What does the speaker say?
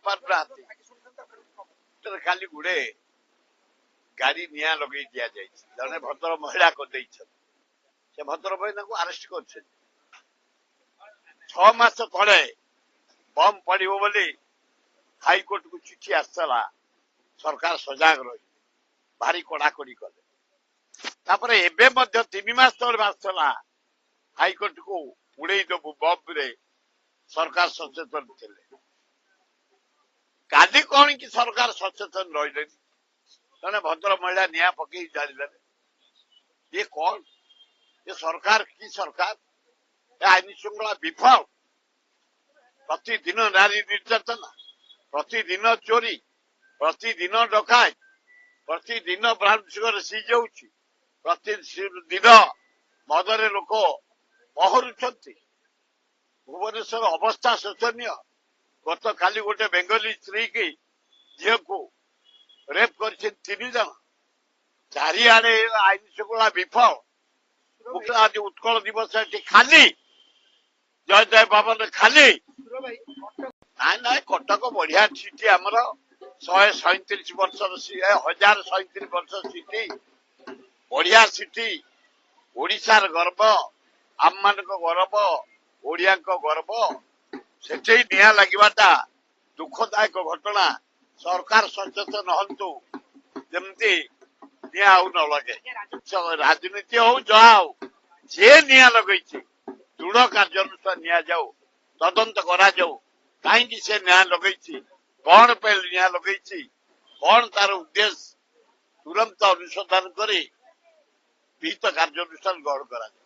କରିପାରୁନାହାନ୍ତି। ଖାଲି ଗୁଡେ ଗାଡି ନିଆଁ ଲଗେଇ ଦିଆଯାଇଛି, ଜଣେ ଭଦ୍ର ମହିଳା କରିଦେଇଛନ୍ତି। ସେ ଭଦ୍ର ମହିଳାଙ୍କୁ ଆରେଷ୍ଟ କରିଛନ୍ତି। 6 ମାସ ତଳେ ବମ୍ ପଡିବ ବୋଲି ହାଇକୋର୍ଟକୁ ଚିଠି ଆସିଥିଲା, ସରକାର ସଜାଗ ରହି ଭାରି କଡାକଡି କଲେ। ତାପରେ ଏବେ ମଧ୍ୟ 3 ମାସ ତଳେ ଆସିଥିଲା, ହାଇକୋର୍ଟକୁ ଉଡେଇ ଦେବୁ ବମ୍ବରେ ସରକାର ସଚେତନ ଥିଲେ। କାଲି କଣ କି ସରକାର ସଚେତନ ରହିଲେନି, ଜଣେ ଭଦ୍ର ମହିଳା ନିଆଁ ପକେଇ ଜାଳିଦେଲେ। ଇଏ କଣ? ଏ ସରକାର କି ସରକାର? ଏ ଆଇନ ଶୃଙ୍ଖଳା ବିଫଳ। ପ୍ରତିଦିନ ନାରୀ ନିର୍ଯାତନା, ପ୍ରତିଦିନ ଚୋରି, ପ୍ରତିଦିନ ଡକାୟତ, ପ୍ରତିଦିନ ବ୍ରାଉନ ସୁଗର ସିଜ୍ ହେଉଛି, ପ୍ରତିଦିନ ମଦରେ ଲୋକ ପହରୁଛନ୍ତି। ଭୁବନେଶ୍ୱର ଅବସ୍ଥା ଶୋଚନୀୟ। ଗତକାଲି ଗୋଟେ ବେଙ୍ଗଲୀ ସ୍ତ୍ରୀ କି ଝିଅକୁ ରେପ୍ କରିଛନ୍ତି 3 ଜଣ। ଚାରିଆଡେ ଆଇନ ଶୃଙ୍ଖଳା ବିଫଳ। ଆଜି ଉତ୍କଳ ଦିବସ ଏଠି ଖାଲି, ଜୟ ଜୟ ଭବନ ଖାଲି। ନାଇଁ କଟକ ବଢିଆ ସିଟି ଆମର, 137 ବର୍ଷର 1037 ବର୍ଷ ସିଟି, ବଢିଆ ସିଟି, ଓଡିଶାର ଗର୍ବ, ଆମମାନଙ୍କ ଗର୍ବ, ଓଡିଆଙ୍କ ଗର୍ବ। ସେଠି ନିଆଁ ଲାଗିବାଟା ଦୁଃଖଦାୟକ ଘଟଣା। ସରକାର ସଚେତନ ହନ୍ତୁ ଯେମିତି ନିଆଁ ଆଉ ନ ଲାଗେ। ରାଜନୀତି ହଉ ଯାହା ହଉ, ଯିଏ ନିଆଁ ଲଗେଇଛି ଦୃଢ କାର୍ଯ୍ୟାନୁଷ୍ଠାନ ନିଆଯାଉ, ତଦନ୍ତ କରାଯାଉ। କାହିଁକି ସେ ନିଆଁ ଲଗେଇଛି, କଣ ପାଇଁ ନିଆଁ ଲଗେଇଛି, କଣ ତାର ଉଦ୍ଦେଶ୍ୟ, ତୁରନ୍ତ ଅନୁସନ୍ଧାନ କରି ବିହିତ କାର୍ଯ୍ୟାନୁଷ୍ଠାନ ଗ୍ରହଣ କରାଯାଉ।